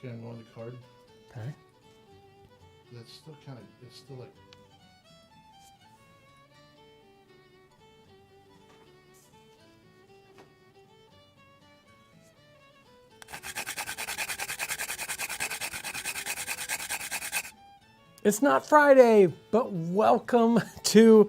Okay, I'm on the card. Okay. That's still kind of, it's still like... It's not Friday, but welcome to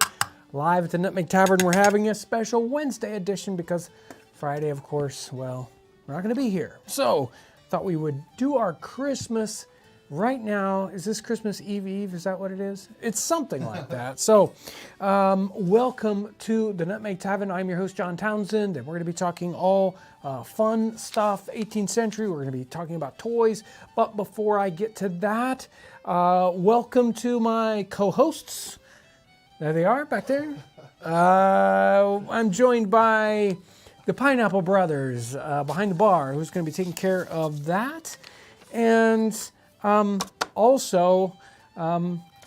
Live at the Nutmeg Tavern. We're having a special Wednesday edition because Friday, of course, well, we're not going to be here. So, thought we would do our Christmas right now. Is this Christmas Eve? Is that what it is? It's something like that. So, welcome to the Nutmeg Tavern. I'm your host, John Townsend, and we're going to be talking all fun stuff, 18th century. We're going to be talking about toys. But before I get to that, welcome to my co-hosts. There they are, back there. I'm joined by the Pineapple Brothers behind the bar, who's going to be taking care of that. And also,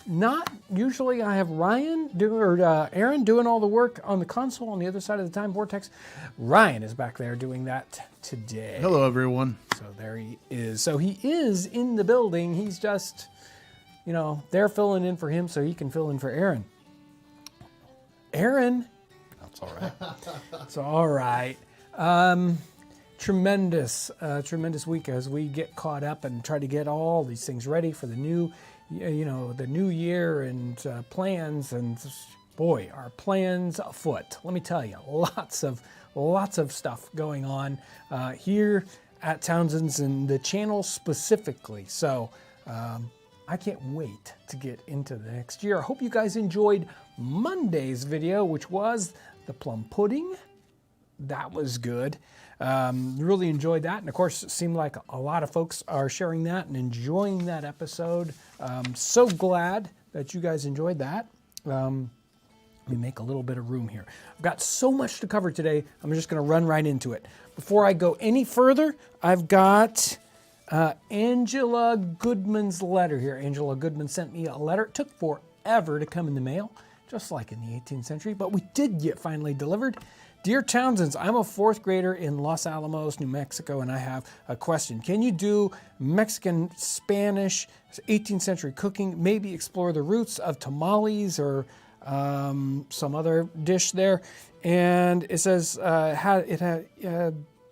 not usually I have Aaron doing all the work on the console on the other side of the time vortex. Ryan is back there doing that today. Hello, everyone. So there he is. So he is in the building. He's just, they're filling in for him so he can fill in for Aaron. Aaron. That's all right. It's all right. Tremendous week as we get caught up and try to get all these things ready for the new, the new year and plans. And boy, our plans afoot. Let me tell you, lots of stuff going on here at Townsends and the channel specifically. So I can't wait to get into the next year. I hope you guys enjoyed Monday's video, which was the plum pudding. That was good. Really enjoyed that. And of course, it seemed like a lot of folks are sharing that and enjoying that episode. So glad that you guys enjoyed that. Let me make a little bit of room here. I've got so much to cover today. I'm just going to run right into it. Before I go any further, I've got Angela Goodman's letter here. Angela Goodman sent me a letter. It took forever to come in the mail, just like in the 18th century, but we did get finally delivered. Dear Townsends, I'm a fourth grader in Los Alamos, New Mexico, and I have a question. Can you do Mexican, Spanish, 18th century cooking, maybe explore the roots of tamales or some other dish there? And it says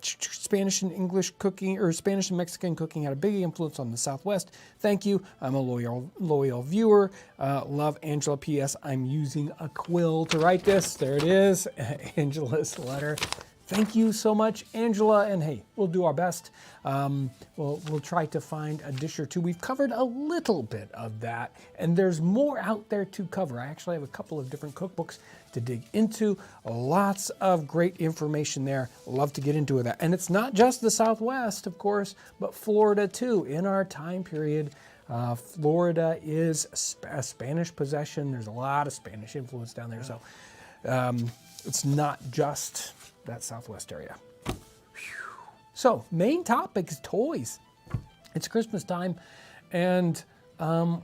Spanish and English cooking, or Spanish and Mexican cooking had a big influence on the Southwest. Thank you. I'm a loyal viewer. Love, Angela. P.S. I'm using a quill to write this. There it is. Angela's letter. Thank you so much, Angela. And hey, we'll do our best. We'll try to find a dish or two. We've covered a little bit of that, and there's more out there to cover. I actually have a couple of different cookbooks to dig into. Lots of great information there. Love to get into that. And it's not just the Southwest, of course, but Florida too. In our time period, Florida is a Spanish possession. There's a lot of Spanish influence down there. So it's not just that Southwest area. So main topic is toys. It's Christmas time, and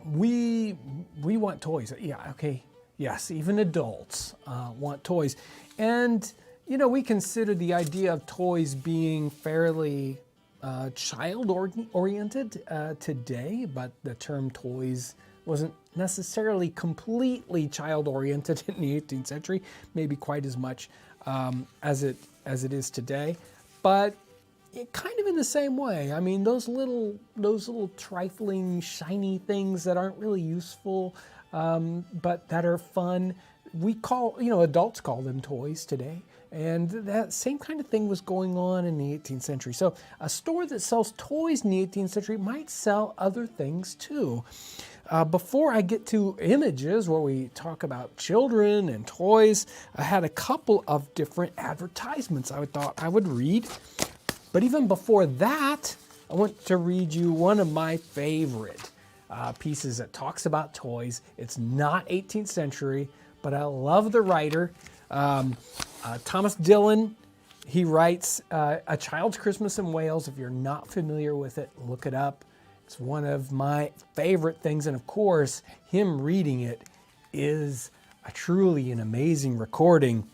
we want toys. Yeah, okay. Yes, even adults want toys. And, we consider the idea of toys being fairly child-oriented today, but the term toys wasn't necessarily completely child-oriented in the 18th century, maybe quite as much as it is today. But kind of in the same way. I mean, those little trifling, shiny things that aren't really useful, but that are fun. We call, adults call them toys today. And that same kind of thing was going on in the 18th century. So a store that sells toys in the 18th century might sell other things too. Before I get to images where we talk about children and toys, I had a couple of different advertisements I thought I would read. But even before that, I want to read you one of my favorite pieces that talks about toys. It's not 18th century, but I love the writer. Thomas Dillon, he writes A Child's Christmas in Wales. If you're not familiar with it, look it up. It's one of my favorite things. And of course, him reading it is truly an amazing recording.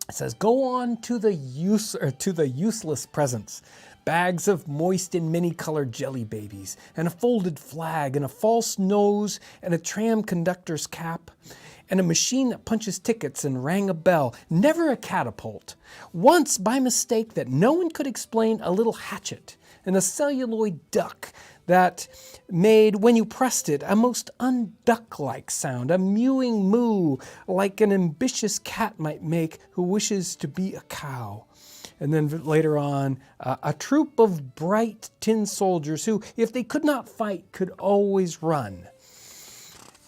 It says, go on to the useless presents. Bags of moist and many-colored jelly babies, and a folded flag, and a false nose, and a tram conductor's cap, and a machine that punches tickets and rang a bell. Never a catapult. Once, by mistake that no one could explain, a little hatchet, and a celluloid duck that made, when you pressed it, a most unduck-like sound, a mewing moo like an ambitious cat might make who wishes to be a cow. And then later on, a troop of bright tin soldiers who, if they could not fight, could always run.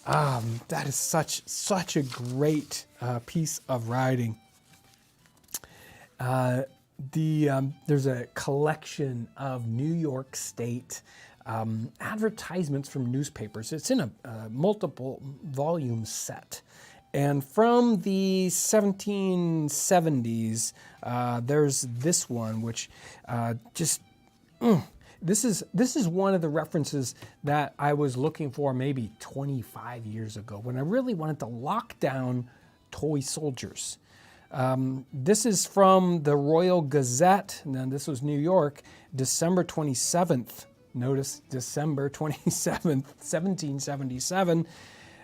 That is such a great piece of writing. There's a collection of New York State advertisements from newspapers. It's in a multiple volume set. And from the 1770s, there's this one, which this is one of the references that I was looking for maybe 25 years ago when I really wanted to lock down toy soldiers. This is from the Royal Gazette, and then this was New York, December 27th. Notice December 27th, 1777.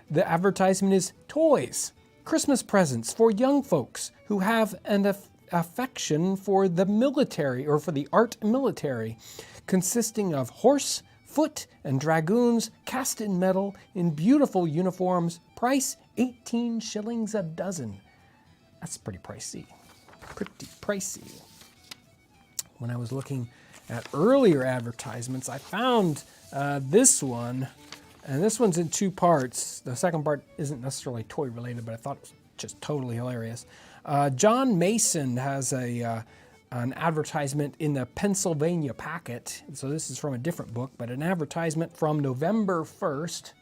The advertisement is toys, Christmas presents for young folks who have an affection for the military or for the art military, consisting of horse, foot, and dragoons cast in metal in beautiful uniforms, price 18 shillings a dozen. That's pretty pricey. Pretty pricey. When I was looking at earlier advertisements, I found this one. And this one's in two parts. The second part isn't necessarily toy related, but I thought it was just totally hilarious. John Mason has an advertisement in the Pennsylvania Packet. So this is from a different book, but an advertisement from November 1st,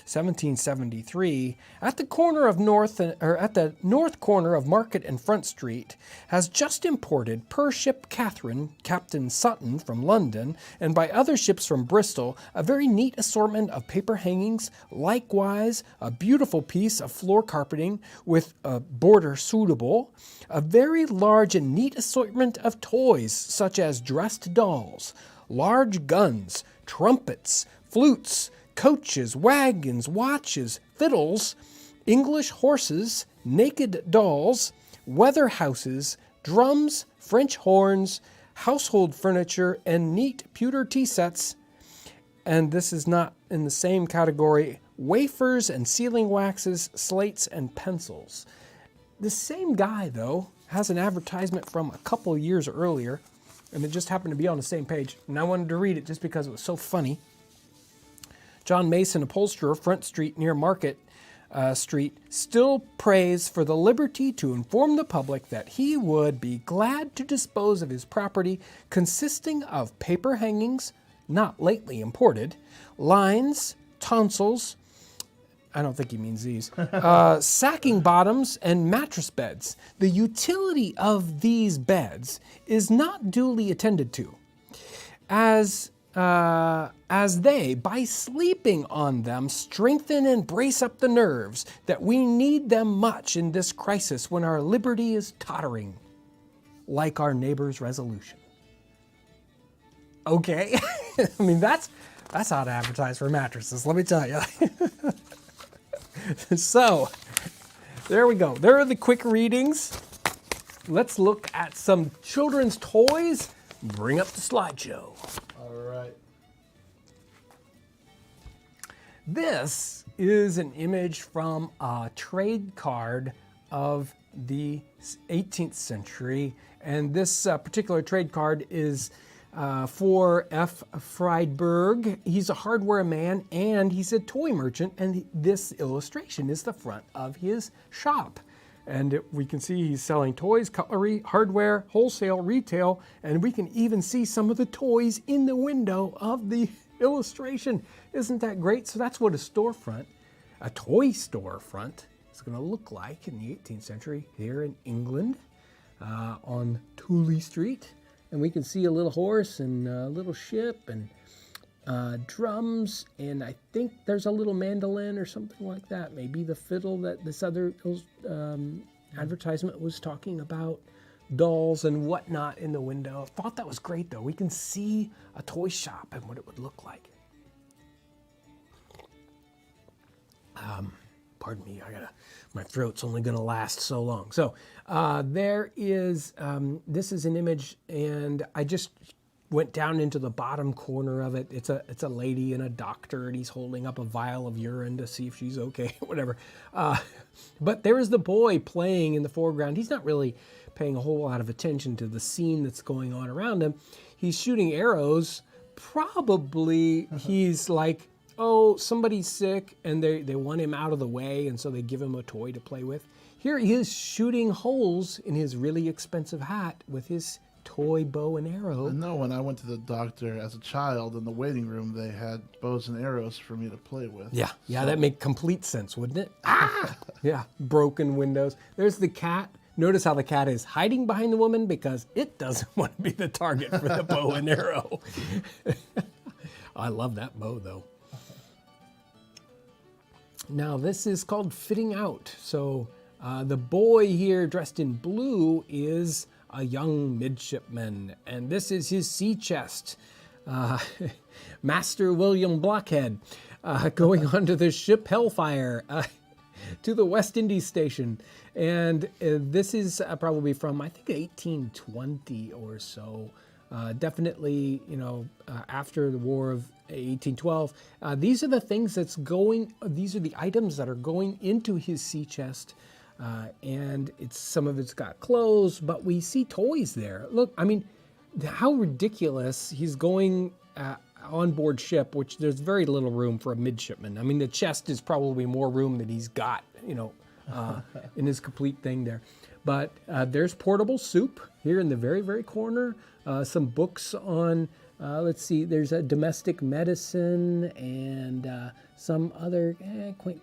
1773, at the north corner of Market and Front Street, has just imported per ship Catherine, Captain Sutton from London, and by other ships from Bristol, a very neat assortment of paper hangings, likewise a beautiful piece of floor carpeting with a border suitable, a very large and neat assortment of toys, such as dressed dolls, large guns, trumpets, flutes, coaches, wagons, watches, fiddles, English horses, naked dolls, weather houses, drums, French horns, household furniture, and neat pewter tea sets. And this is not in the same category, wafers and sealing waxes, slates, and pencils. The same guy, though, has an advertisement from a couple years earlier, and it just happened to be on the same page. And I wanted to read it just because it was so funny. John Mason, upholsterer, Front Street near Market Street, still prays for the liberty to inform the public that he would be glad to dispose of his property consisting of paper hangings, not lately imported, lines, tonsils, I don't think he means these, sacking bottoms, and mattress beds. The utility of these beds is not duly attended to, as they, by sleeping on them, strengthen and brace up the nerves, that we need them much in this crisis when our liberty is tottering, like our neighbor's resolution. Okay, I mean, that's how to advertise for mattresses, let me tell you. So, there we go. There are the quick readings. Let's look at some children's toys. Bring up the slideshow. All right. This is an image from a trade card of the 18th century, and this particular trade card is for F. Friedberg. He's a hardware man and he's a toy merchant, and this illustration is the front of his shop. And we can see he's selling toys, cutlery, hardware, wholesale, retail, and we can even see some of the toys in the window of the illustration. Isn't that great? So that's what a storefront, a toy storefront, is going to look like in the 18th century here in England on Tooley Street. And we can see a little horse and a little ship and drums, and I think there's a little mandolin or something like that. Maybe the fiddle that this other advertisement was talking about dolls and whatnot in the window. I thought that was great, though. We can see a toy shop and what it would look like. Pardon me, my throat's only gonna last so long. So there is, this is an image, and I just went down into the bottom corner of it. It's a lady and a doctor, and he's holding up a vial of urine to see if she's okay, whatever. But there is the boy playing in the foreground. He's not really paying a whole lot of attention to the scene that's going on around him. He's shooting arrows. Probably he's like, oh, somebody's sick, and they want him out of the way, and so they give him a toy to play with. Here he is shooting holes in his really expensive hat with his toy bow and arrow. I know when I went to the doctor as a child, in the waiting room, they had bows and arrows for me to play with. Yeah, that make complete sense, wouldn't it? Ah! Yeah, broken windows. There's the cat. Notice how the cat is hiding behind the woman because it doesn't want to be the target for the bow and arrow. I love that bow, though. Now, this is called fitting out. So the boy here dressed in blue is a young midshipman, and this is his sea chest. Master William Blockhead going onto the ship Hellfire to the West Indies station. And this is probably from, I think, 1820 or so. Definitely, after the War of 1812. These are the things these are the items that are going into his sea chest. And some of it's got clothes, but we see toys there. Look, I mean, how ridiculous. He's going on board ship, which there's very little room for a midshipman. I mean, the chest is probably more room than he's got, in his complete thing there. But there's portable soup here in the very, very corner. Some books on, let's see, there's a domestic medicine and some other,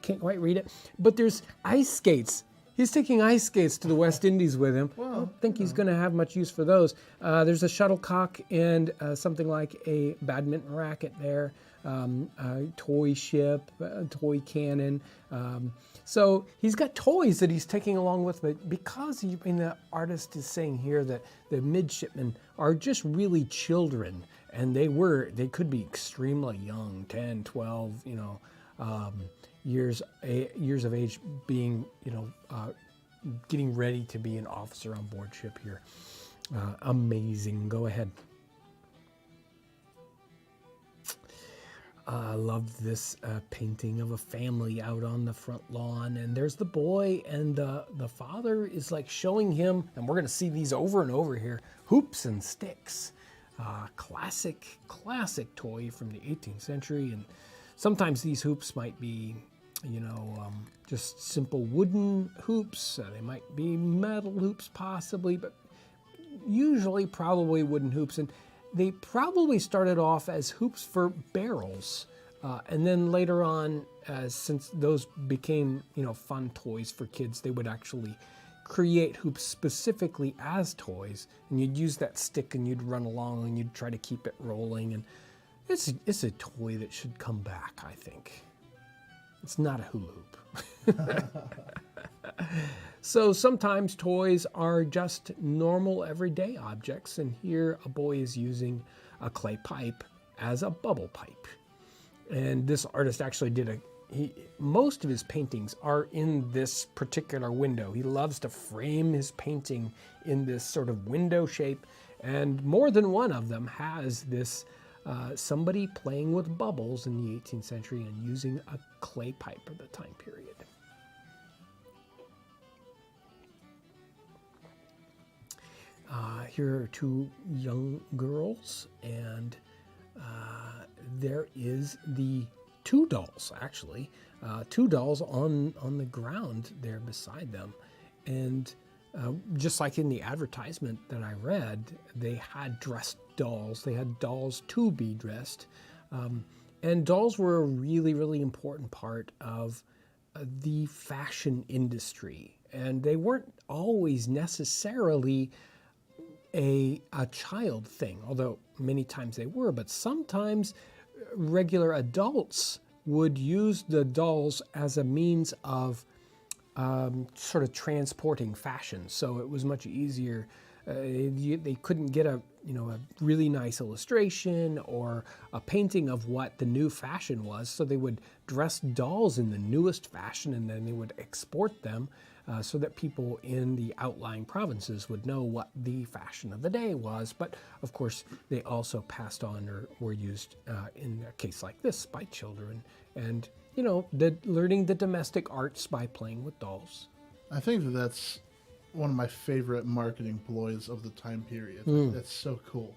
can't quite read it. But there's ice skates. He's taking ice skates to the West Indies with him. Well, I don't think he's going to have much use for those. There's a shuttlecock and something like a badminton racket there, a toy ship, a toy cannon. So he's got toys that he's taking along with him because the artist is saying here that the midshipmen are just really children, and they could be extremely young, 10, 12, years of age, being, getting ready to be an officer on board ship here. Amazing. Go ahead. I love this painting of a family out on the front lawn, and there's the boy, and the father is like showing him, and we're going to see these over and over here, hoops and sticks. Classic toy from the 18th century, and sometimes these hoops might be, just simple wooden hoops. They might be metal hoops possibly, but usually probably wooden hoops. And they probably started off as hoops for barrels. And then later on, since those became, fun toys for kids, they would actually create hoops specifically as toys. And you'd use that stick and you'd run along and you'd try to keep it rolling. And it's a toy that should come back, I think. It's not a hula hoop. So sometimes toys are just normal everyday objects, and here a boy is using a clay pipe as a bubble pipe. And this artist actually most of his paintings are in this particular window. He loves to frame his painting in this sort of window shape, and more than one of them has this somebody playing with bubbles in the 18th century and using a clay pipe of the time period. Here are two young girls, and there is the two dolls, actually. Two dolls on the ground there beside them. And just like in the advertisement that I read, they had dressed dolls. They had dolls to be dressed. And dolls were a really, really important part of the fashion industry. And they weren't always necessarily a child thing, although many times they were, but sometimes regular adults would use the dolls as a means of sort of transporting fashion. So it was much easier. They couldn't get a really nice illustration or a painting of what the new fashion was. So they would dress dolls in the newest fashion, and then they would export them so that people in the outlying provinces would know what the fashion of the day was. But of course, they also passed on or were used in a case like this by children. And learning the domestic arts by playing with dolls. I think that's one of my favorite marketing ploys of the time period. That's so cool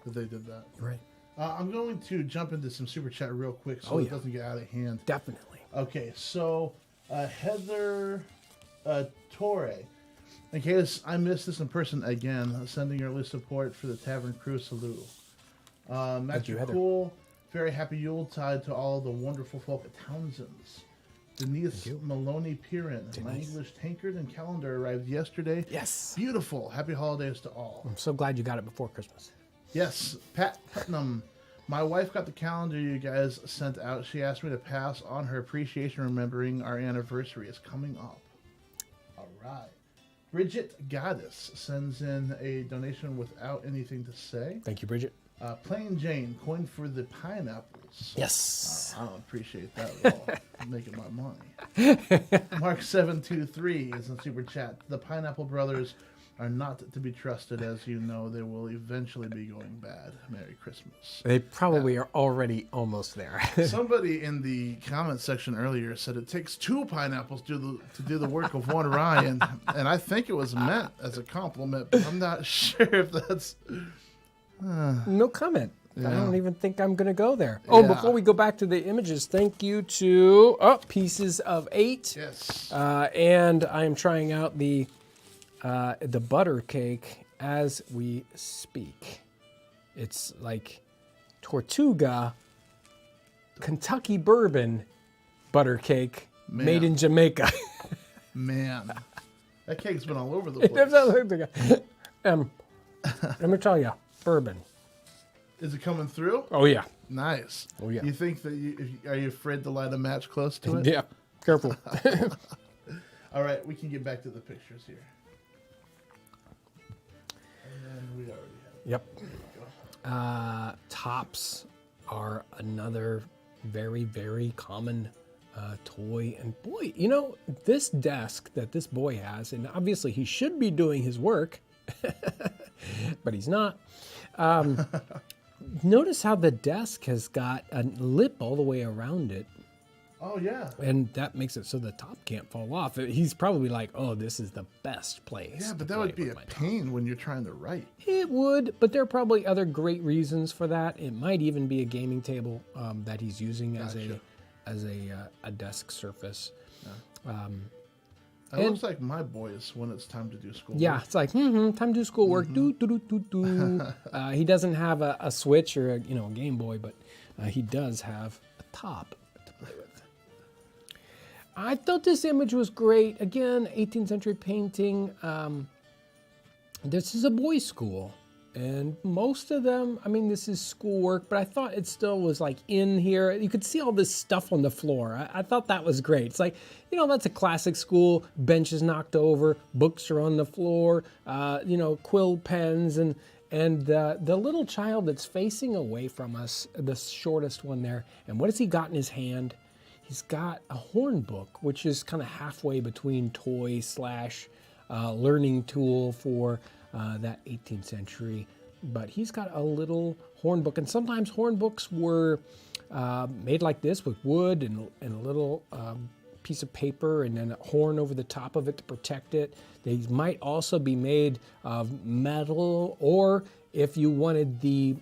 that they did that. Right. I'm going to jump into some super chat real quick so it doesn't get out of hand. Definitely. Okay, so Heather Torre, in case I missed this in person again, sending her list support for the Tavern Crew salute. Thank you, Heather. Cool. Very happy Yuletide to all the wonderful folk at Townsends. Denise Maloney Piran, my English tankard and calendar arrived yesterday. Yes. Beautiful. Happy holidays to all. I'm so glad you got it before Christmas. Yes. Pat Putnam. My wife got the calendar you guys sent out. She asked me to pass on her appreciation, remembering our anniversary is coming up. All right. Bridget Goddess sends in a donation without anything to say. Thank you, Bridget. Plain Jane, coin for the pineapples. Yes. I don't appreciate that at all. I'm making my money. Mark723 is in Super Chat. The Pineapple Brothers are not to be trusted, as you know. They will eventually be going bad. Merry Christmas. They probably are already almost there. Somebody in the comment section earlier said it takes 2 pineapples to do the work of one rye, and I think it was meant as a compliment, but I'm not sure if that's... No comment. Yeah. I don't even think I'm going to go there. Oh, Yeah. Before we go back to the images, thank you to Pieces of 8. Yes. And I am trying out the butter cake as we speak. It's like Tortuga Kentucky bourbon butter cake made in Jamaica. Man, that cake's been all over the place. Let me tell you, bourbon. Is it coming through? Oh yeah. Nice. Oh yeah. You think that are you afraid to light a match close to it? Yeah. Careful. All right, we can get back to the pictures here. And then we already have it. Yep. Tops are another very, very common toy. And boy, this desk that this boy has, and obviously he should be doing his work, but he's not. Notice how the desk has got a lip all the way around it. Oh, yeah. And that makes it so the top can't fall off. He's probably like, oh, this is the best place. Yeah, but that would be a pain when you're trying to write. It would, but there are probably other great reasons for that. It might even be a gaming table that he's using as a desk surface. Yeah. It looks like my boys when it's time to do school. Yeah, it's like, time to do schoolwork. He doesn't have a Switch or a Game Boy, but he does have a top to play with. I thought this image was great. Again, 18th century painting. This is a boys' school. And most of them, this is schoolwork, but I thought it still was like in here. You could see all this stuff on the floor. I thought that was great. It's like, that's a classic school. Benches knocked over, books are on the floor, quill pens, and the little child that's facing away from us, the shortest one there. And what has he got in his hand? He's got a horn book, which is kind of halfway between toy / learning tool for that 18th century, but he's got a little horn book, and sometimes horn books were made like this with wood and a little piece of paper and then a horn over the top of it to protect it. They might also be made of metal, or if you wanted the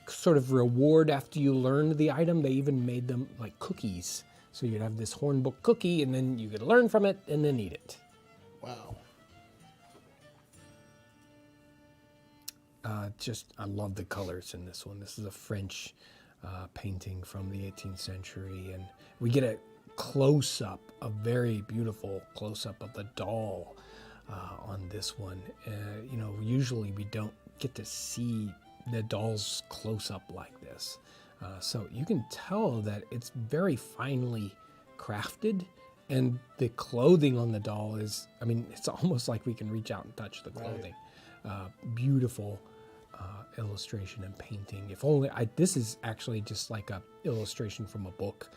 sort of reward after you learned the item, they even made them like cookies. So you'd have this horn book cookie, and then you could learn from it and then eat it. Wow. I love the colors in this one. This is a French painting from the 18th century, and we get a close-up, a very beautiful close-up of the doll on this one. Usually we don't get to see the dolls close-up like this. So you can tell that it's very finely crafted, And the clothing on the doll is, I mean, it's almost like we can reach out and touch the clothing. Beautiful illustration and painting. If only, this is actually just like a illustration from a book.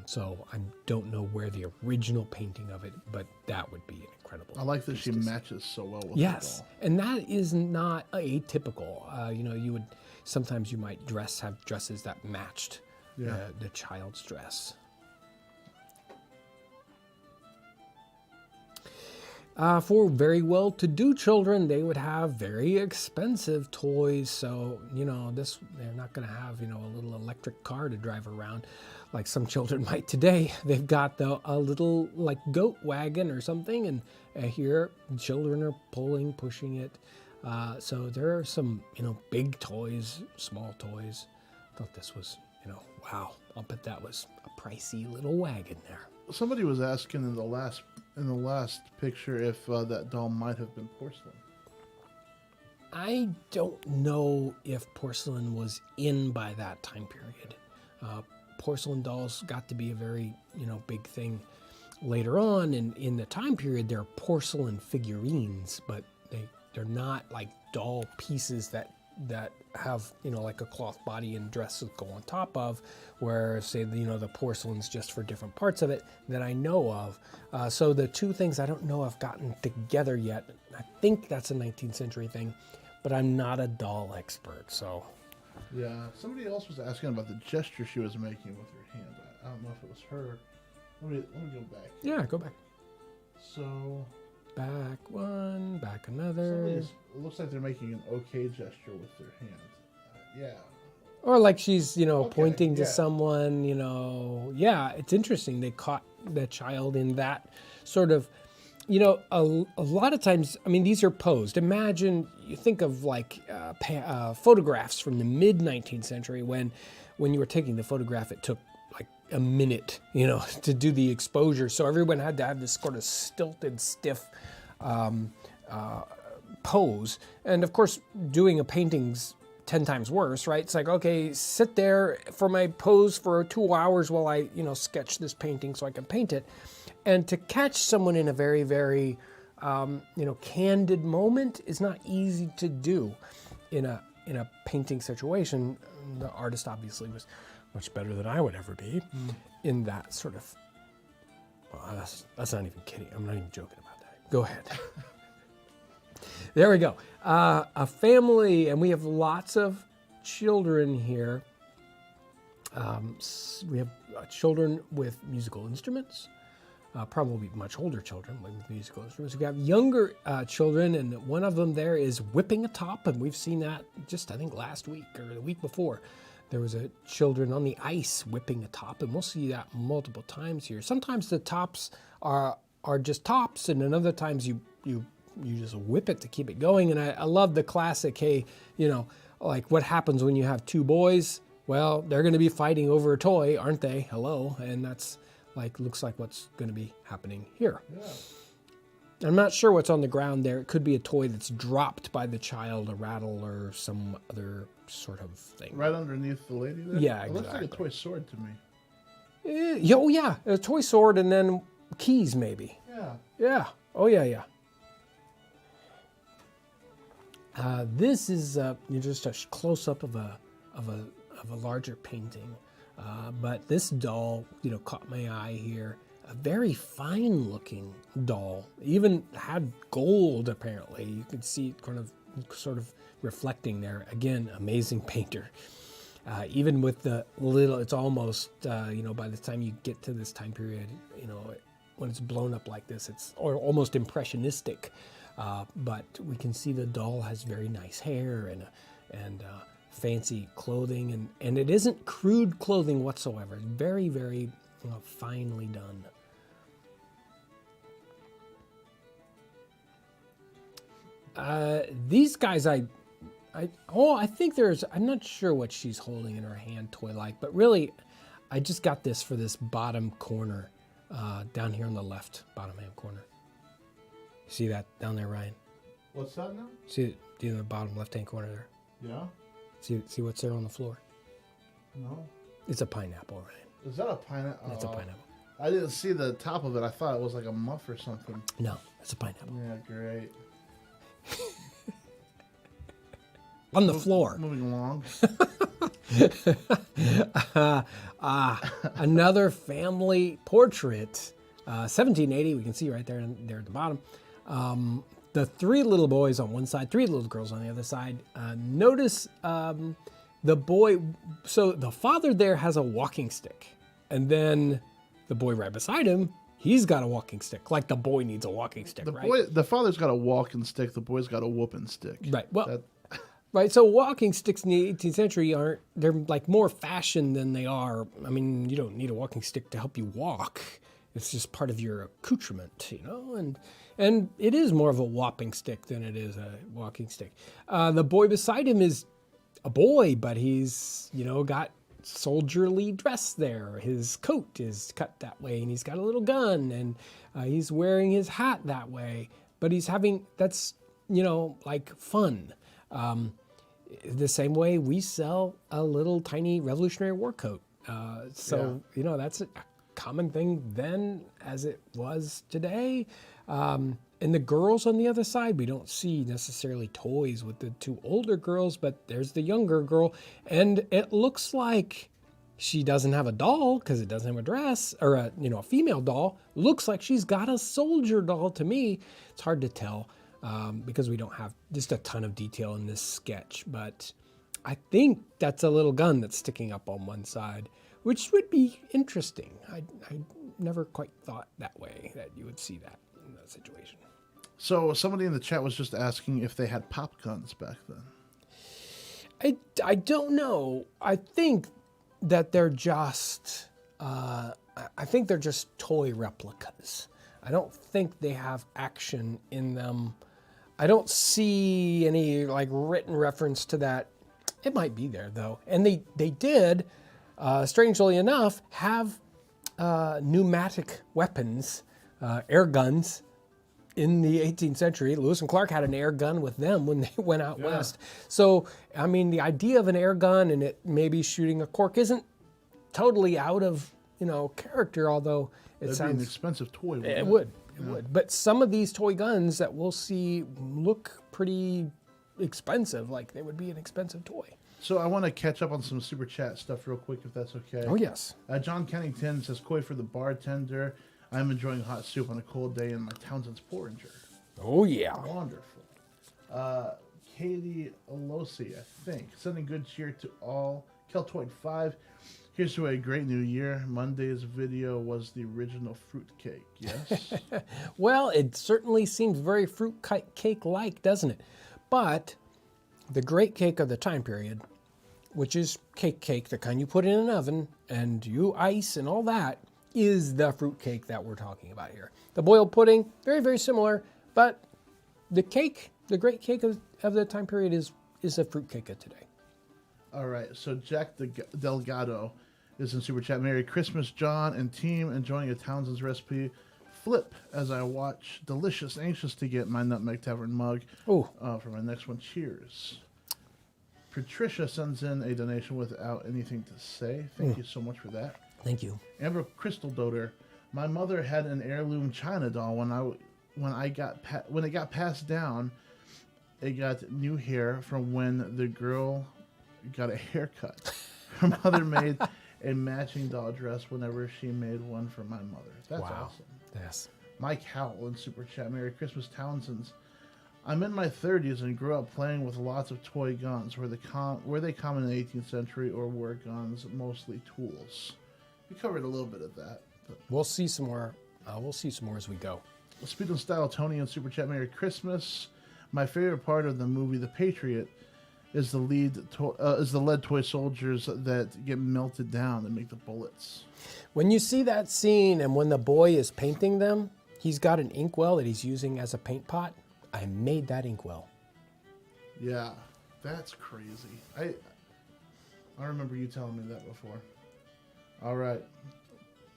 So I don't know where the original painting of it, but that would be an incredible. I like that she matches so well with the doll. And that is not atypical. You would, sometimes you might have dresses that matched the child's dress. For very well-to-do children, they would have very expensive toys. So, they're not going to have, a little electric car to drive around like some children might today. They've got a little like goat wagon or something. And here children are pushing it. So there are some, big toys, small toys. I thought this was, wow. I'll bet that was a pricey little wagon there. Somebody was asking in the last picture if that doll might have been porcelain. I don't know if porcelain was in by that time period. Porcelain dolls got to be a very, big thing later on. And in the time period, they're porcelain figurines, but they're not like doll pieces that have, like a cloth body and dresses go on top of, where say, the porcelain's just for different parts of it that I know of. So the two things I don't know have gotten together yet. I think that's a 19th century thing, but I'm not a doll expert, so. Yeah, somebody else was asking about the gesture she was making with her hand. I don't know if it was her. Let me go back. Yeah, go back. So. Back one, back another. It looks like they're making an okay gesture with their hand. Yeah. Or like she's, pointing to someone, Yeah, it's interesting. They caught the child in that sort of, a lot of times, I mean, these are posed. Imagine, you think of like photographs from the mid-19th century when you were taking the photograph, it took like a minute, to do the exposure. So everyone had to have this sort of stilted, stiff pose. And of course, doing a painting's 10 times worse, right? It's like, okay, sit there for my pose for 2 hours while I, sketch this painting so I can paint it. And to catch someone in a very, very, candid moment is not easy to do in a painting situation. The artist obviously was much better than I would ever be in that sort of. Well, that's not even kidding. I'm not even joking about that. Go ahead. There we go. A family, and we have lots of children here. We have children with musical instruments. Probably much older children with musical instruments. We have younger children, and one of them there is whipping a top, and we've seen that just, I think, last week or the week before. There was a children on the ice whipping a top, and we'll see that multiple times here. Sometimes the tops are just tops, and then other times you just whip it to keep it going. And I love the classic, hey, like what happens when you have two boys? Well, they're going to be fighting over a toy, aren't they? Hello, and that's looks like what's going to be happening here. Yeah. I'm not sure what's on the ground there. It could be a toy that's dropped by the child, a rattle or some other sort of thing. Right underneath the lady there? Yeah, it exactly. looks like a toy sword to me. Yeah, a toy sword and then keys maybe. Yeah. Yeah. Oh yeah. This is just a close-up of a larger painting. But this doll, caught my eye here. A very fine-looking doll. Even had gold, apparently. You can see it kind of, sort of reflecting there. Again, amazing painter. Even with the little, it's almost, by the time you get to this time period, when it's blown up like this, it's almost impressionistic. But we can see the doll has very nice hair and fancy clothing, and it isn't crude clothing whatsoever. It's very, very finely done. These guys, I think I'm not sure what she's holding in her hand toy-like, but really, I just got this for this bottom corner, down here on the left bottom hand corner. See that down there, Ryan? What's that now? See it in the bottom left-hand corner there? Yeah. See what's there on the floor? No. It's a pineapple, Ryan. Is that a pineapple? It's a pineapple. I didn't see the top of it. I thought it was like a muff or something. No, it's a pineapple. Yeah, great. On the floor. Moving along. Another family portrait. 1780, we can see right there at the bottom. The three little boys on one side, three little girls on the other side. Notice the boy, so the father there has a walking stick. And then the boy right beside him, he's got a walking stick. Like the boy needs a walking stick, right? The father's got a walking stick. The boy's got a whooping stick. Right. Well, right. So walking sticks in the 18th century they're like more fashion than they are. I mean, you don't need a walking stick to help you walk. It's just part of your accoutrement, and it is more of a whopping stick than it is a walking stick. The boy beside him is a boy, but he's, got soldierly dress there. His coat is cut that way, and he's got a little gun, and he's wearing his hat that way. But he's that's like fun. The same way we sell a little tiny Revolutionary War coat. That's a common thing then as it was today. And the girls on the other side, we don't see necessarily toys with the two older girls, but there's the younger girl. And it looks like she doesn't have a doll because it doesn't have a dress, or a female doll. Looks like she's got a soldier doll to me. It's hard to tell because we don't have just a ton of detail in this sketch. But I think that's a little gun that's sticking up on one side, which would be interesting. I never quite thought that way, that you would see that in that situation. So somebody in the chat was just asking if they had pop guns back then. I don't know. I think that they're just toy replicas. I don't think they have action in them. I don't see any like written reference to that. It might be there though. And they did, strangely enough, have pneumatic weapons, air guns, in the 18th century. Lewis and Clark had an air gun with them when they went out west. So, I mean, the idea of an air gun and it maybe shooting a cork isn't totally out of, character, although That'd be an expensive toy. It would. But some of these toy guns that we'll see look pretty expensive, like they would be an expensive toy. So I want to catch up on some super chat stuff real quick, if that's okay. Oh, yes. John Kennington says, "Koi for the bartender. I'm enjoying hot soup on a cold day in my Townsends porringer." Oh, yeah. Wonderful. Katie Alosi, I think, sending good cheer to all. Keltoid 5, here's to a great new year. Monday's video was the original fruitcake, yes? Well, it certainly seems very fruitcake-like, doesn't it? But the great cake of the time period, which is cake, the kind you put in an oven and you ice and all that, is the fruitcake that we're talking about here. The boiled pudding, very, very similar, but the cake, the great cake of the time period is a fruitcake of today. All right, so Jack Delgado is in Super Chat. "Merry Christmas, John and team. Enjoying a Townsend's recipe flip as I watch. Delicious. Anxious to get my Nutmeg Tavern mug for my next one. Cheers." Patricia sends in a donation without anything to say. Thank you so much for that. Thank you. Amber Crystal Doter, "My mother had an heirloom China doll. When it got passed down, it got new hair from when the girl got a haircut. Her mother made a matching doll dress whenever she made one for my mother." That's awesome. Yes. Mike Howell in Super Chat. "Merry Christmas, Townsends. I'm in my 30s and grew up playing with lots of toy guns. Were they common in the 18th century, or were guns mostly tools?" We covered a little bit of that. But We'll see some more. We'll see some more as we go. Speed and Style Tony in Super Chat. "Merry Christmas. My favorite part of the movie The Patriot is the lead toy soldiers that get melted down and make the bullets." When you see that scene and when the boy is painting them, he's got an inkwell that he's using as a paint pot. I made that inkwell. Yeah, that's crazy. I remember you telling me that before. All right.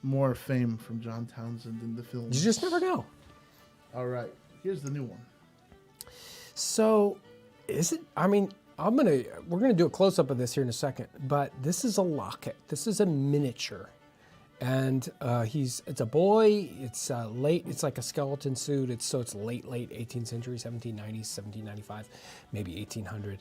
More fame from John Townsend in the film. You just never know. All right. Here's the new one. So, is it? I mean, we're gonna do a close up of this here in a second. But this is a locket. This is a miniature, And it's a boy. It's late. It's like a skeleton suit. It's late 18th century, 1790s, 1795, maybe 1800.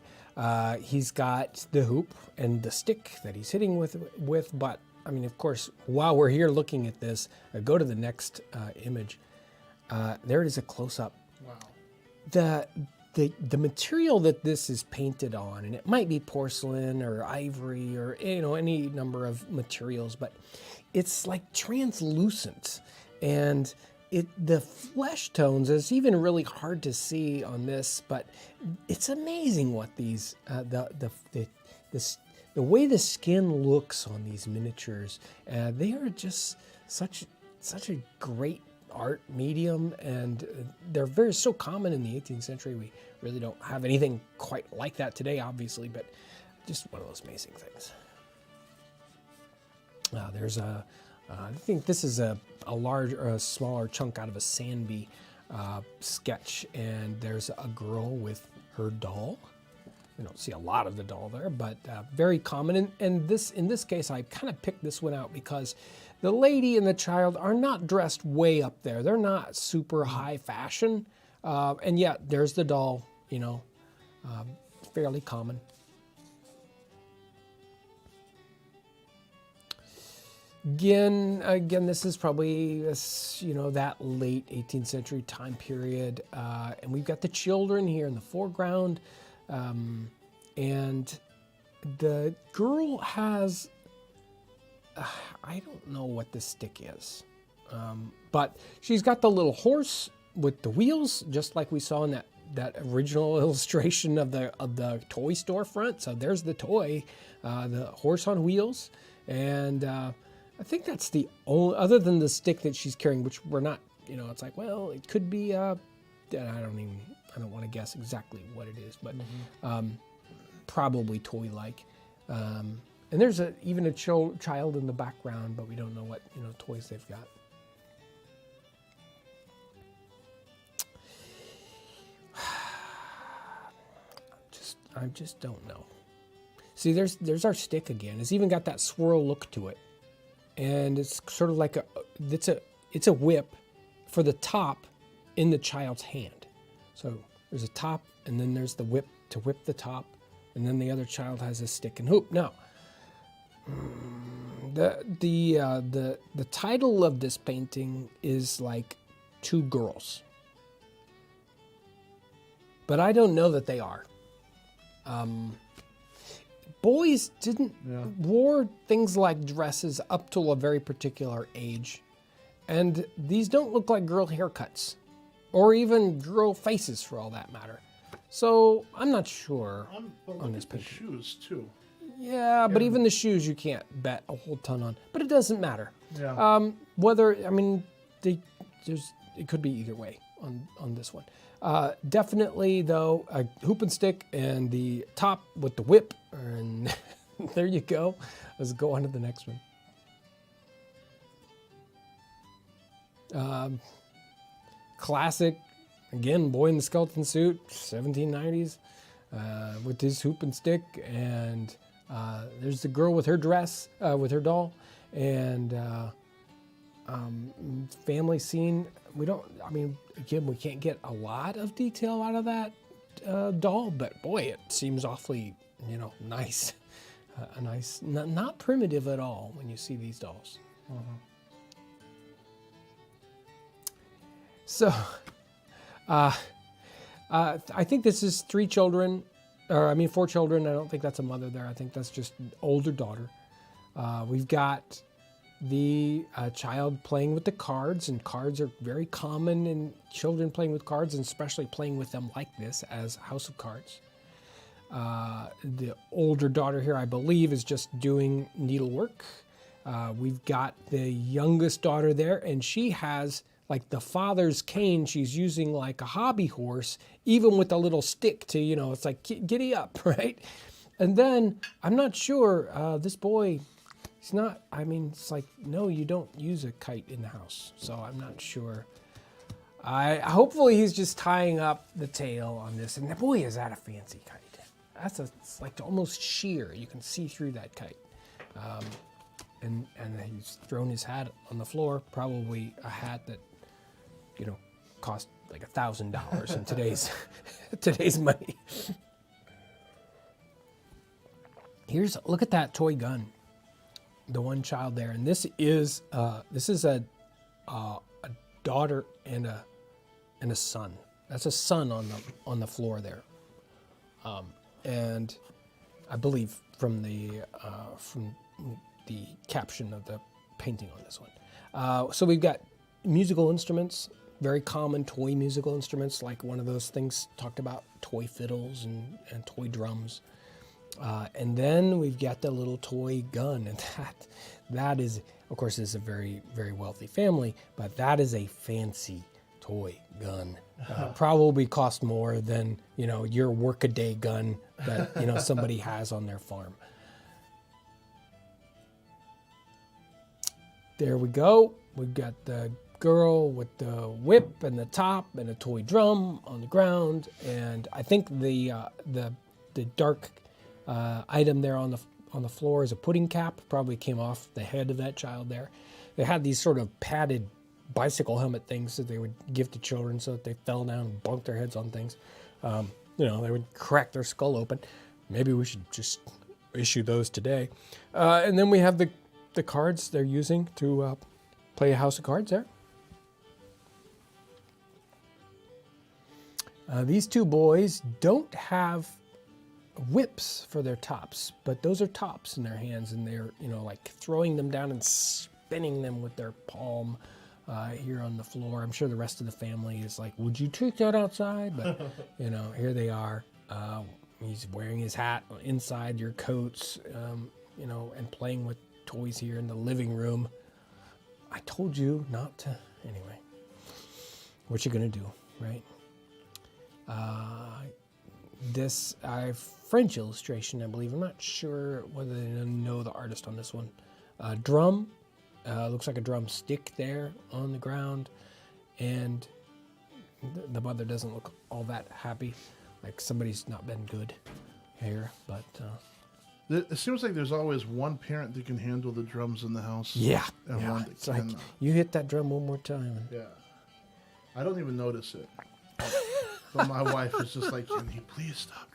He's got the hoop and the stick that he's hitting with. But I mean, of course, while we're here looking at this, go to the next image. There it is, a close up. Wow. The material that this is painted on, and it might be porcelain or ivory or any number of materials, but it's like translucent, and the flesh tones is even really hard to see on this, but it's amazing what these the way the skin looks on these miniatures. They are just such a great art medium, and they're so common in the 18th century. We really don't have anything quite like that today, obviously, but just one of those amazing things. There's I think this is a large or a smaller chunk out of a Sandby sketch, and there's a girl with her doll. We don't see a lot of the doll there, but very common. And in this case, I kind of picked this one out because the lady and the child are not dressed way up there. They're not super high fashion, and yet there's the doll. Fairly common. Again, this is probably that late 18th century time period, and we've got the children here in the foreground, and the girl has I don't know what this stick is, but she's got the little horse with the wheels, just like we saw in that original illustration of the toy storefront. So there's the toy, the horse on wheels, and I think that's the only, other than the stick that she's carrying, which we're not, it's like, well, it could be, I don't want to guess exactly what it is, but probably toy-like. And there's even a child in the background, but we don't know what, toys they've got. I just don't know. See, there's our stick again. It's even got that swirl look to it. And it's sort of like it's a whip for the top in the child's hand. So there's a top, and then there's the whip to whip the top, and then the other child has a stick and hoop. Now, the title of this painting is like Two Girls, but I don't know that they are. Boys wore things like dresses up till a very particular age. And these don't look like girl haircuts or even girl faces for all that matter. So I'm not sure on this picture. Shoes too. Yeah, but even the shoes you can't bet a whole ton on. But it doesn't matter. Yeah. It could be either way on this one. Definitely, though, a hoop and stick and the top with the whip. And there you go. Let's go on to the next one. Classic, again, boy in the skeleton suit, 1790s, with his hoop and stick. And there's the girl with her dress, with her doll. And family scene. We can't get a lot of detail out of that doll, but boy, it seems awfully, nice. Not primitive at all when you see these dolls. So, I think this is 4 children. I don't think that's a mother there. I think that's just an older daughter. We've got the child playing with the cards, and cards are very common in children playing with cards, and especially playing with them like this as House of Cards. The older daughter here, I believe, is just doing needlework. We've got the youngest daughter there, and she has like the father's cane. She's using like a hobby horse, even with a little stick to, it's like, giddy up, right? And then, I'm not sure, this boy, it's not, it's like, no, you don't use a kite in the house. So I'm not sure. Hopefully he's just tying up the tail on this. And boy, is that a fancy kite. It's like almost sheer. You can see through that kite. and he's thrown his hat on the floor, probably a hat that, cost like $1,000 in today's money. Look at that toy gun, the one child there, and this is a daughter and a son. That's a son on the floor there, and I believe from the caption of the painting on this one. So we've got musical instruments, very common toy musical instruments, like one of those things talked about, toy fiddles and toy drums. And then we've got the little toy gun, and that is, of course, is a very, very wealthy family, but that is a fancy toy gun. Probably cost more than, your workaday gun that, somebody has on their farm. There we go. We've got the girl with the whip and the top and a toy drum on the ground, and I think the dark item there on the floor is a pudding cap. Probably came off the head of that child there. They had these sort of padded bicycle helmet things that they would give to children so that they fell down and bumped their heads on things. They would crack their skull open. Maybe we should just issue those today. And then we have the cards they're using to play a house of cards there. These two boys don't have whips for their tops, but those are tops in their hands, and they're, like throwing them down and spinning them with their palm here on the floor. I'm sure the rest of the family is like, would you take that outside? But, here they are. He's wearing his hat inside your coats, and playing with toys here in the living room. I told you not to. Anyway, what you gonna do, right? This French illustration, I believe. I'm not sure whether they know the artist on this one. Drum, looks like a drum stick there on the ground, and the mother doesn't look all that happy, like somebody's not been good here, but... It seems like there's always one parent that can handle the drums in the house. Yeah, and one that it's like, cannot. you hit that drum one more time. Yeah. I don't even notice it. But my wife is just like, can you please stop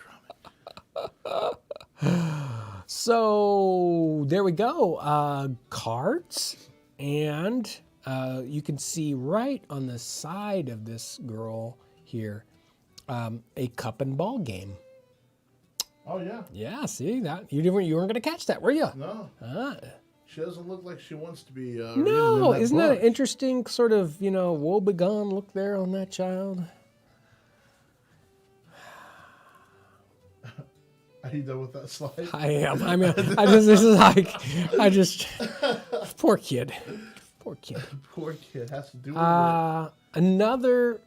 drumming? So there we go. Cards. And you can see right on the side of this girl here, a cup and ball game. Oh, yeah. Yeah, see that? You weren't going to catch that, were you? No. She doesn't look like she wants to be No, isn't book. that an interesting sort of, woebegone look there on that child? Are you done with that slide? I am. I mean, poor kid. Poor kid. Poor kid has to do with Another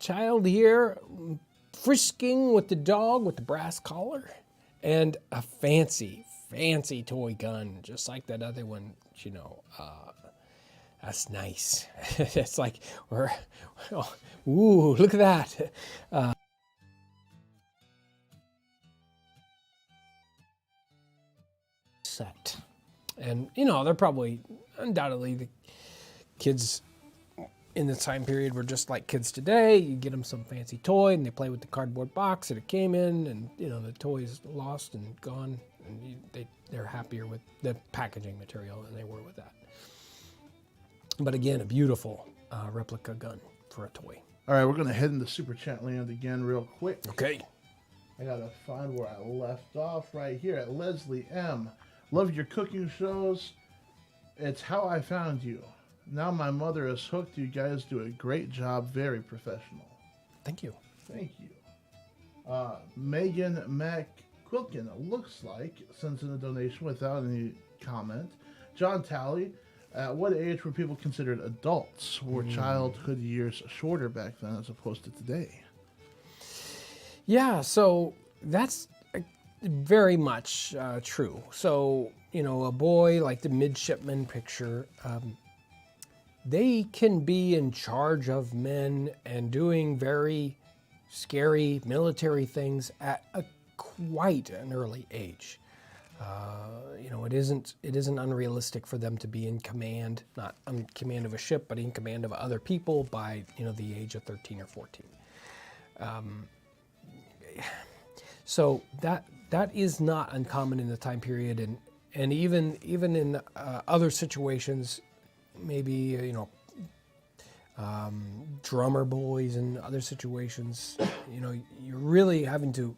child here frisking with the dog with the brass collar, and a fancy toy gun, just like that other one, that's nice. It's like, ooh, look at that. Set. And, they're probably, undoubtedly, the kids in this time period were just like kids today. You get them some fancy toy, and they play with the cardboard box that it came in, and, the toy is lost and gone, and they're happier with the packaging material than they were with that. But again, a beautiful replica gun for a toy. All right, we're going to head into Super Chat Land again real quick. Okay. I got to find where I left off right here at Leslie M. Love your cooking shows. It's how I found you. Now my mother is hooked. You guys do a great job. Very professional. Thank you. Thank you. Megan McQuilkin, looks like, sends in a donation without any comment. John Talley, at what age were people considered adults? Were childhood years shorter back then as opposed to today? Yeah, so that's very much true. So, a boy like the midshipman picture, they can be in charge of men and doing very scary military things at quite an early age. It isn't unrealistic for them to be in command, not in command of a ship, but in command of other people by the age of 13 or 14. So that is not uncommon in the time period, and even in other situations, maybe drummer boys and other situations, you're really having to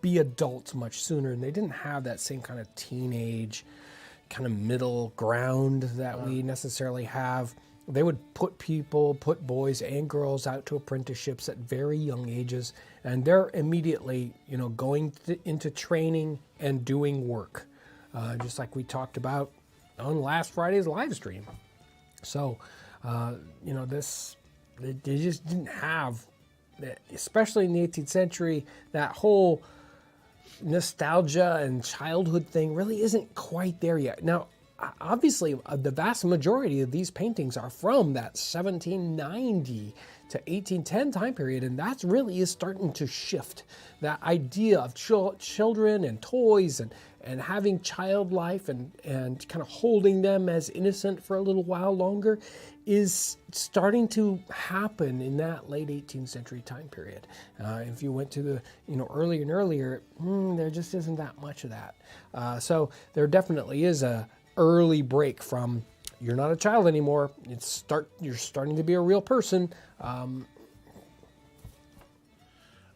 be adults much sooner, and they didn't have that same kind of teenage kind of middle ground that we necessarily have. They would put boys and girls out to apprenticeships at very young ages, and they're immediately going into training and doing work, just like we talked about on last Friday's live stream. So they just didn't have, especially in the 18th century, that whole nostalgia and childhood thing really isn't quite there yet. Now, obviously, the vast majority of these paintings are from that 1790 to 1810 time period, and that really is starting to shift. That idea of children and toys and having child life and kind of holding them as innocent for a little while longer is starting to happen in that late 18th century time period. If you went to the earlier and earlier, there just isn't that much of that. So there definitely is a early break from you're not a child anymore. You're starting to be a real person.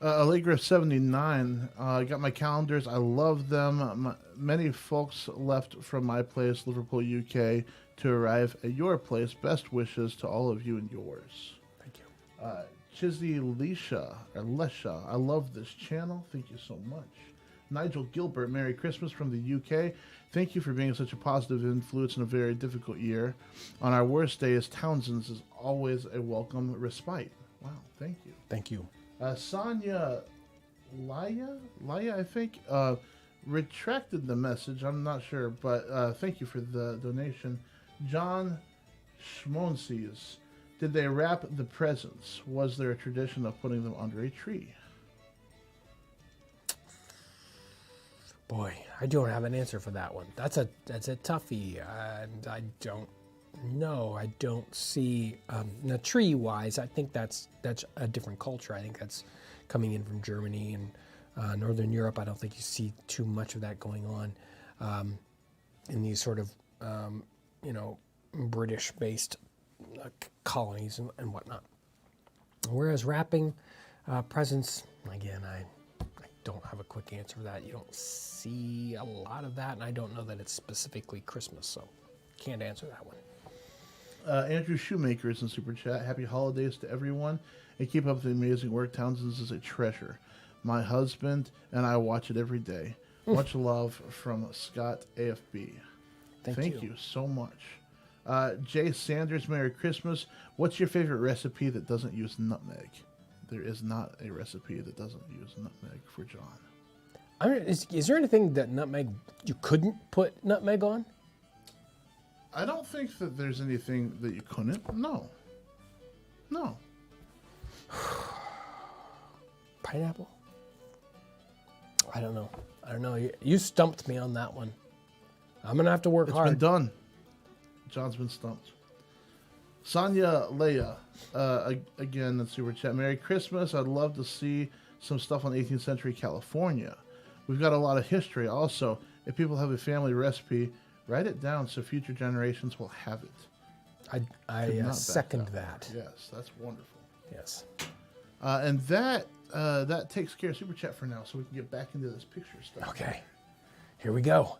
Allegra 79, I got my calendars. I love them. Many folks left from my place, Liverpool, UK, to arrive at your place. Best wishes to all of you and yours. Thank you. Chizzy Lesha, I love this channel. Thank you so much. Nigel Gilbert, Merry Christmas from the UK. Thank you for being such a positive influence in a very difficult year. On our worst days, Townsends is always a welcome respite. Wow, thank you. Thank you. Sonia Laya, I think, retracted the message. I'm not sure, but thank you for the donation. John Schmonsies, did they wrap the presents? Was there a tradition of putting them under a tree? Boy, I don't have an answer for that one. That's a toughie, and I don't know. I don't see now tree-wise. I think that's a different culture. I think that's coming in from Germany and Northern Europe. I don't think you see too much of that going on in these sort of British-based colonies and whatnot. Whereas wrapping presents, again, I don't have a quick answer for that. You don't see a lot of that, and I don't know that it's specifically Christmas, so can't answer that one. Andrew Shoemaker is in Super Chat. Happy holidays to everyone, and keep up the amazing work. Townsends is a treasure. My husband and I watch it every day. Much love from Scott AFB. Thank you so much. Jay Sanders, Merry Christmas. What's your favorite recipe that doesn't use nutmeg? There is not a recipe that doesn't use nutmeg for John. Is there anything that you couldn't put nutmeg on? I don't think that there's anything that you couldn't. No. Pineapple? I don't know. You stumped me on that one. I'm going to have to work hard. It's been done. John's been stumped. Sonia Leia, again in Super Chat. Merry Christmas. I'd love to see some stuff on 18th century California. We've got a lot of history. Also, if people have a family recipe, write it down so future generations will have it. I second that. Yes, that's wonderful. Yes. And that takes care of Super Chat for now, so we can get back into this picture stuff. Okay. Here we go.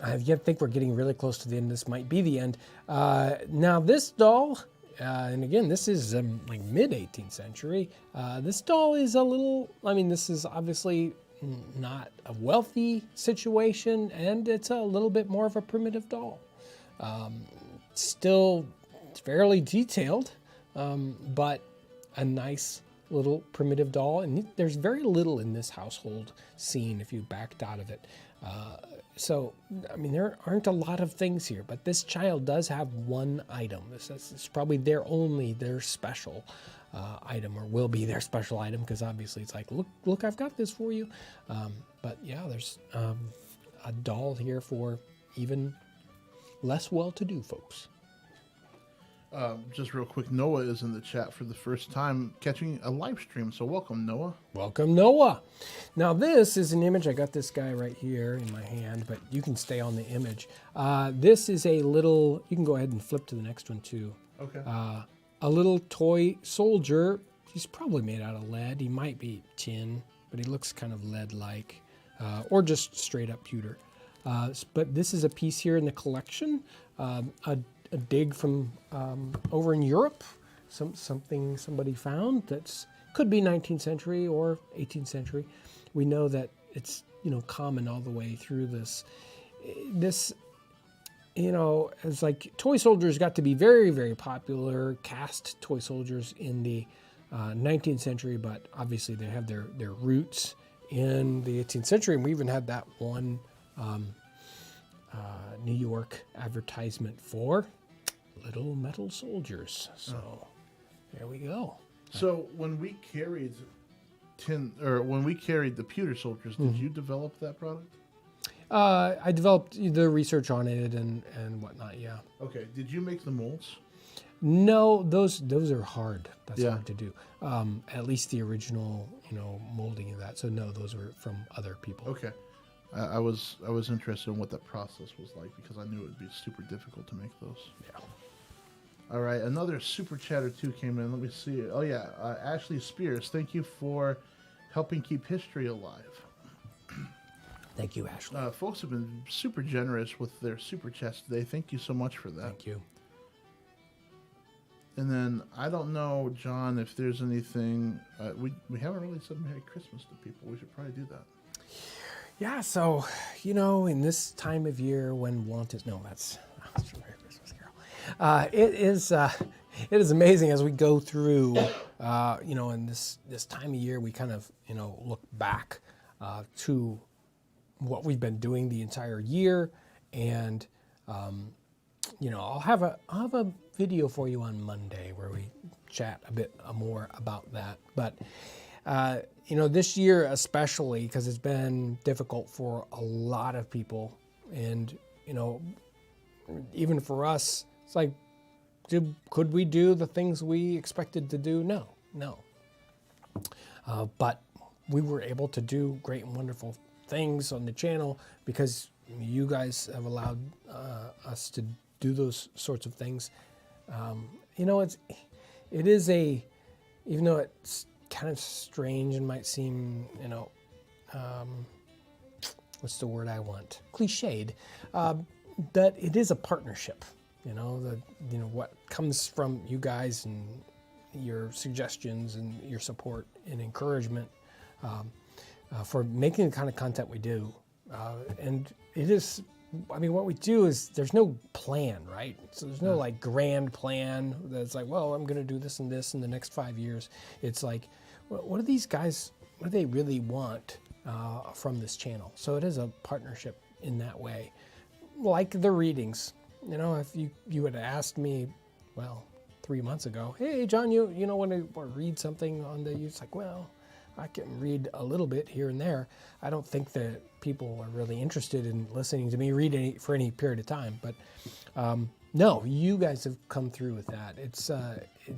I think we're getting really close to the end. This might be the end. Now, this doll, and again, this is like mid-18th century. This doll is a little, this is obviously not a wealthy situation, and it's a little bit more of a primitive doll. Still fairly detailed, but a nice little primitive doll. And there's very little in this household scene if you backed out of it. So, there aren't a lot of things here, but this child does have one item. It's probably their special. item, or will be their special item, because obviously it's like, look, I've got this for you. But yeah, there's a doll here for even less well-to-do folks. Just real quick, Noah is in the chat for the first time catching a live stream. So welcome, Noah. Welcome, Noah. Now this is an image. I got this guy right here in my hand, but you can stay on the image. This is a little, you can go ahead and flip to the next one too. Okay. A little toy soldier. He's probably made out of lead. He might be tin, but he looks kind of lead-like, or just straight up pewter. But this is a piece here in the collection. A dig from over in Europe, something somebody found that's could be 19th century or 18th century. We know that it's common all the way through this. It's like toy soldiers got to be very, very popular, cast toy soldiers in the 19th century, but obviously they have their roots in the 18th century, and we even had that one New York advertisement for little metal soldiers. So there we go. So when we carried the pewter soldiers, did you develop that product? I developed the research on it and whatnot. Yeah. Okay. Did you make the molds? No, those are hard. That's hard to do. At least the original, molding of that. So no, those were from other people. Okay. I was interested in what that process was like, because I knew it would be super difficult to make those. Yeah. All right, another super chat or two came in. Let me see. Oh yeah, Ashley Spears. Thank you for helping keep history alive. Thank you, Ashley. Folks have been super generous with their super chats today. Thank you so much for that. Thank you. And then I don't know, John, if there's anything. We haven't really said Merry Christmas to people. We should probably do that. Yeah, so, in this time of year when that's Merry Christmas Carol. It is amazing as we go through, in this time of year, we kind of, look back to what we've been doing the entire year. And, I'll have a video for you on Monday where we chat a bit more about that. But, this year especially, because it's been difficult for a lot of people, and even for us, it's like, could we do the things we expected to do? No. But we were able to do great and wonderful things on the channel because you guys have allowed us to do those sorts of things. It is even though it's kind of strange and might seem, what's the word I want? Cliched, that it is a partnership. What comes from you guys and your suggestions and your support and encouragement for making the kind of content we do. And it is, what we do is there's no plan, right? So there's no grand plan that's like, well, I'm going to do this and this in the next 5 years. It's like, what do these guys, what do they really want from this channel? So it is a partnership in that way. Like the readings. If you had asked me, 3 months ago, hey, John, you want to read something on it's like, well, I can read a little bit here and there. I don't think that people are really interested in listening to me read for any period of time. But no, you guys have come through with that.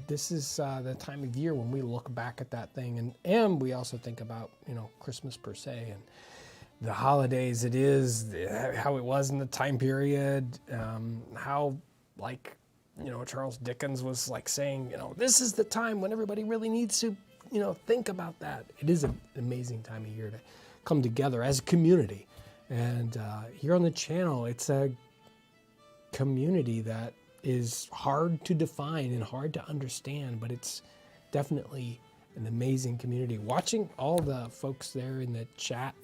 This is the time of year when we look back at that thing, and we also think about Christmas per se and the holidays. It is how it was in the time period. How Charles Dickens was saying, this is the time when everybody really needs to think about that. It is an amazing time of year to come together as a community. And here on the channel, it's a community that is hard to define and hard to understand, but it's definitely an amazing community. Watching all the folks there in the chat,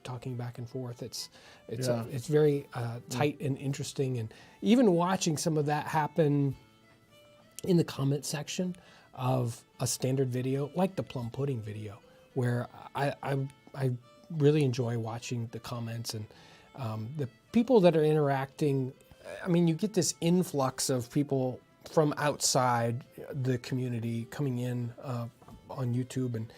talking back and forth, it's very tight and interesting. And even watching some of that happen in the comment section of a standard video, like the plum pudding video, where I really enjoy watching the comments and the people that are interacting. You get this influx of people from outside the community coming in on YouTube, and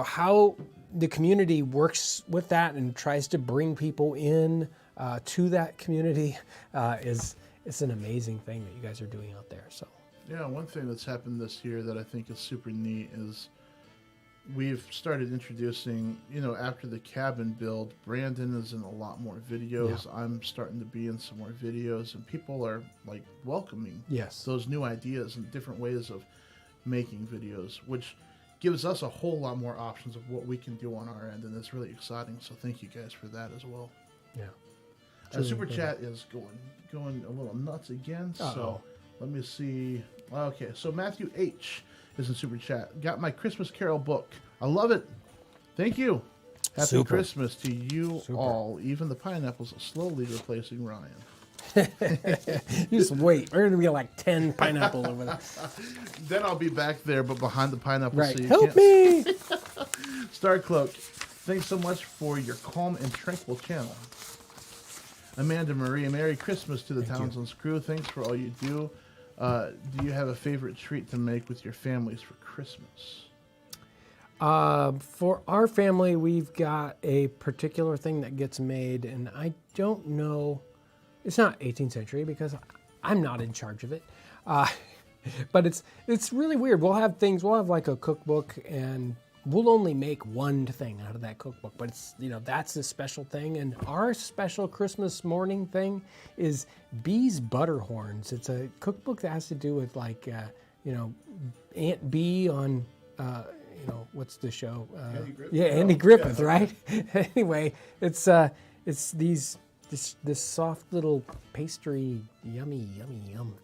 how the community works with that and tries to bring people in to that community it's an amazing thing that you guys are doing out there. So yeah, one thing that's happened this year that I think is super neat is we've started introducing, after the cabin build, Brandon is in a lot more videos. Yeah. I'm starting to be in some more videos, and people are like welcoming those new ideas and different ways of making videos, which gives us a whole lot more options of what we can do on our end, and it's really exciting. So thank you guys for that as well. Yeah. Super Chat is going a little nuts again. Uh-oh. So let me see. Okay, so Matthew H is in Super Chat. Got my Christmas Carol book. I love it. Thank you. Happy Christmas to you all. Even the pineapples are slowly replacing Ryan. You just wait. We're going to be like 10 pineapples over there. Then I'll be back there, but behind the pineapple. Right. So you Help me! Starcloak, thanks so much for your calm and tranquil channel. Amanda Marie, Merry Christmas to the Townsends crew. Thanks for all you do. Do you have a favorite treat to make with your families for Christmas? For our family, we've got a particular thing that gets made, and I don't know. It's not 18th century because I'm not in charge of it. But it's really weird. We'll have like a cookbook, and we'll only make one thing out of that cookbook, but it's, that's a special thing. And our special Christmas morning thing is Bee's Butter Horns. It's a cookbook that has to do with like, Aunt Bee on, what's the show? Andy Griffith. Yeah, Andy Griffith, right? Anyway, it's this soft little pastry, yummy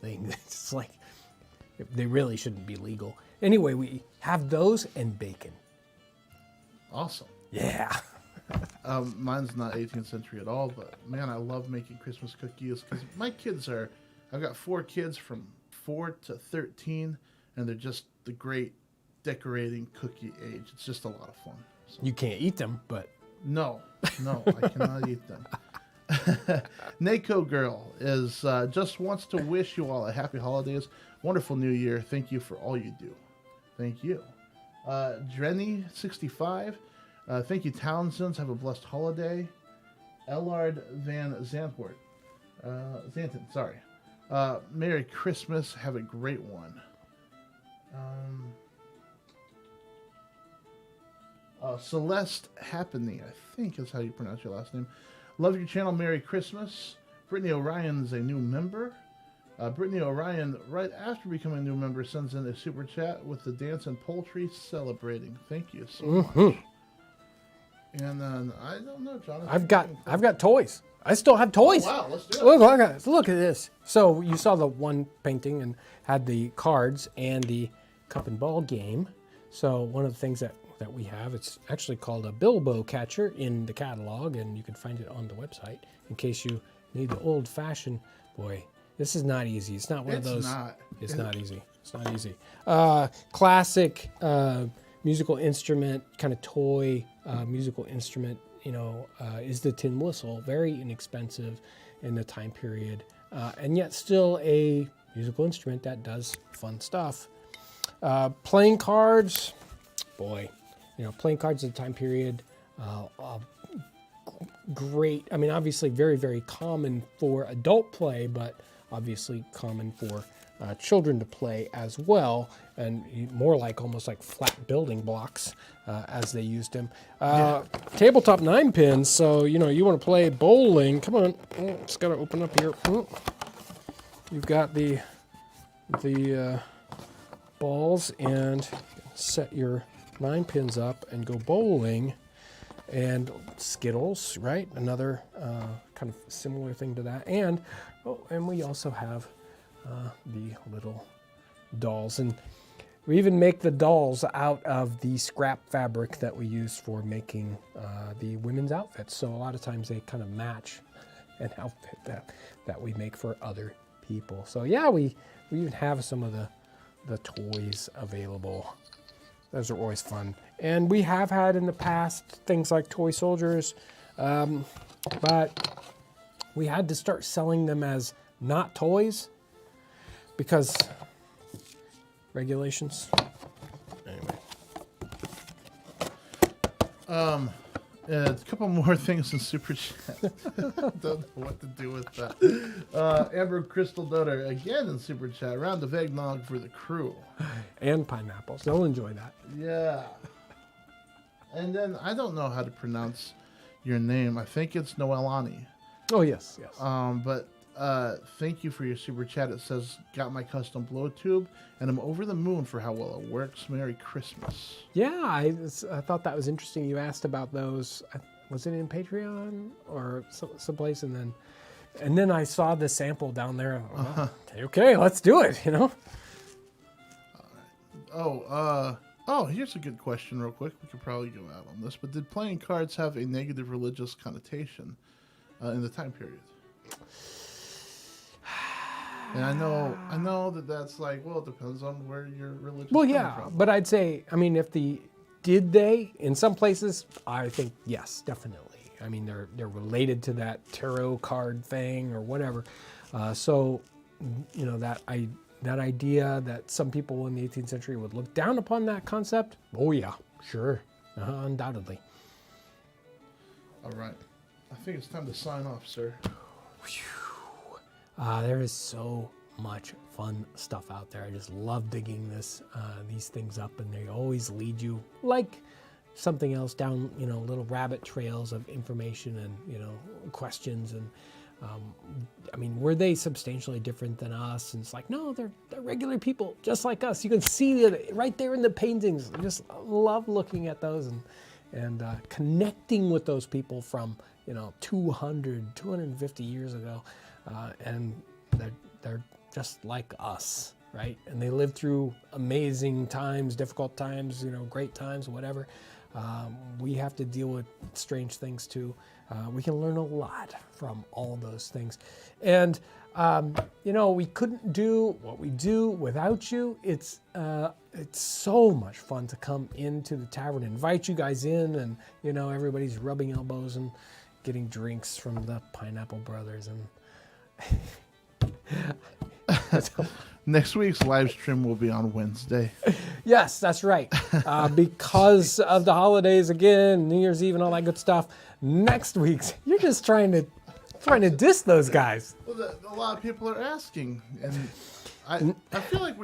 thing. It's like, they really shouldn't be legal. Anyway, we have those and bacon. Awesome. Yeah. Mine's not 18th century at all, but man, I love making Christmas cookies because my kids I've got 4 kids from 4 to 13, and they're just the great decorating cookie age. It's just a lot of fun. So. You can't eat them, but... No, I cannot eat them. Nako Girl just wants to wish you all a happy holidays, wonderful new year. Thank you for all you do. Thank you. Drenny65, thank you, Townsends. Have a blessed holiday. Ellard Van Zantwort, Zanton, sorry. Merry Christmas. Have a great one. Celeste Happeny, I think is how you pronounce your last name. Love your channel. Merry Christmas. Brittany O'Ryan is a new member. Brittany O'Ryan, right after becoming a new member, sends in a super chat with the dance and poultry celebrating. Thank you so much. And then I don't know, Jonathan. I've got toys. I still have toys. Oh, wow, let's do it. Look at this. So you saw the one painting and had the cards and the cup and ball game. So one of the things that we have, it's actually called a Bilbo catcher in the catalog, and you can find it on the website in case you need the old-fashioned. Boy, this is not easy. It's not one of those. It's not easy. It's not easy. Classic musical instrument, kind of toy musical instrument, is the tin whistle. Very inexpensive in the time period, and yet still a musical instrument that does fun stuff. Playing cards, boy, playing cards at the time period, great. I mean, obviously very, very common for adult play, but obviously common for children to play as well, and more like almost like flat building blocks as they used them. Tabletop 9 pins, so you want to play bowling. Come on, it's got to open up here. You've got the balls, and set your 9 pins up and go bowling. And Skittles, right? Another kind of similar thing to that. And we also have the little dolls, and we even make the dolls out of the scrap fabric that we use for making the women's outfits. So a lot of times they kind of match an outfit that we make for other people. So yeah, we even have some of the toys available. Those are always fun. And we have had in the past things like toy soldiers, but we had to start selling them as not toys because regulations. Anyway. A couple more things in Super Chat. Don't know what to do with that. Amber Crystal Doter, again in Super Chat. Round of eggnog for the crew. And pineapples. They'll enjoy that. Yeah. And then, I don't know how to pronounce your name. I think it's Noelani. Oh, yes, yes. But thank you for your Super Chat. It says, got my custom blow tube, and I'm over the moon for how well it works. Merry Christmas. Yeah, I thought that was interesting. You asked about those. Was it in Patreon or someplace? And then I saw the sample down there. Well, okay, let's do it, you know? Oh, here's a good question real quick. We could probably go out on this. But did playing cards have a negative religious connotation in the time period? And I know that's like, well, it depends on where your religion. Well, yeah, from. But I'd say, I mean, did they? In some places, I think yes, definitely. I mean, they're related to that tarot card thing or whatever. So, you know, that idea that some people in the 18th century would look down upon that concept. Oh yeah, sure, undoubtedly. All right, I think it's time to sign off, sir. There is so much fun stuff out there. I just love digging these things up, and they always lead you like something else down, you know, little rabbit trails of information and, you know, questions. And I mean, were they substantially different than us? And it's like, no, they're regular people just like us. You can see it right there in the paintings. I just love looking at those and connecting with those people from, you know, 250 years ago. And they're just like us, right? And they lived through amazing times, difficult times, you know, great times, whatever. We have to deal with strange things too. We can learn a lot from all those things. And, you know, we couldn't do what we do without you. It's so much fun to come into the tavern, invite you guys in, and, you know, everybody's rubbing elbows and getting drinks from the Pineapple Brothers. And Next week's live stream will be on Wednesday. Yes, that's right. Because of the holidays again, New Year's Eve and all that good stuff. Next week's, you're just trying to diss those guys. Well, a lot of people are asking, and I feel like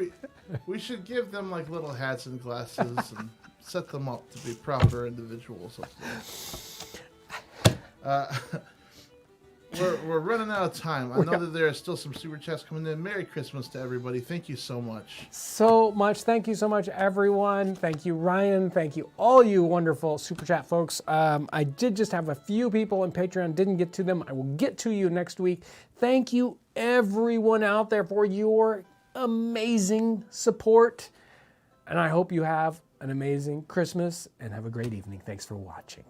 we should give them like little hats and glasses and set them up to be proper individuals. We're running out of time. I know that there are still some super chats coming in. Merry Christmas to everybody. Thank you so much. So much. Thank you so much, everyone. Thank you, Ryan. Thank you, all you wonderful super chat folks. I did just have a few people on Patreon. Didn't get to them. I will get to you next week. Thank you, everyone out there, for your amazing support. And I hope you have an amazing Christmas and have a great evening. Thanks for watching.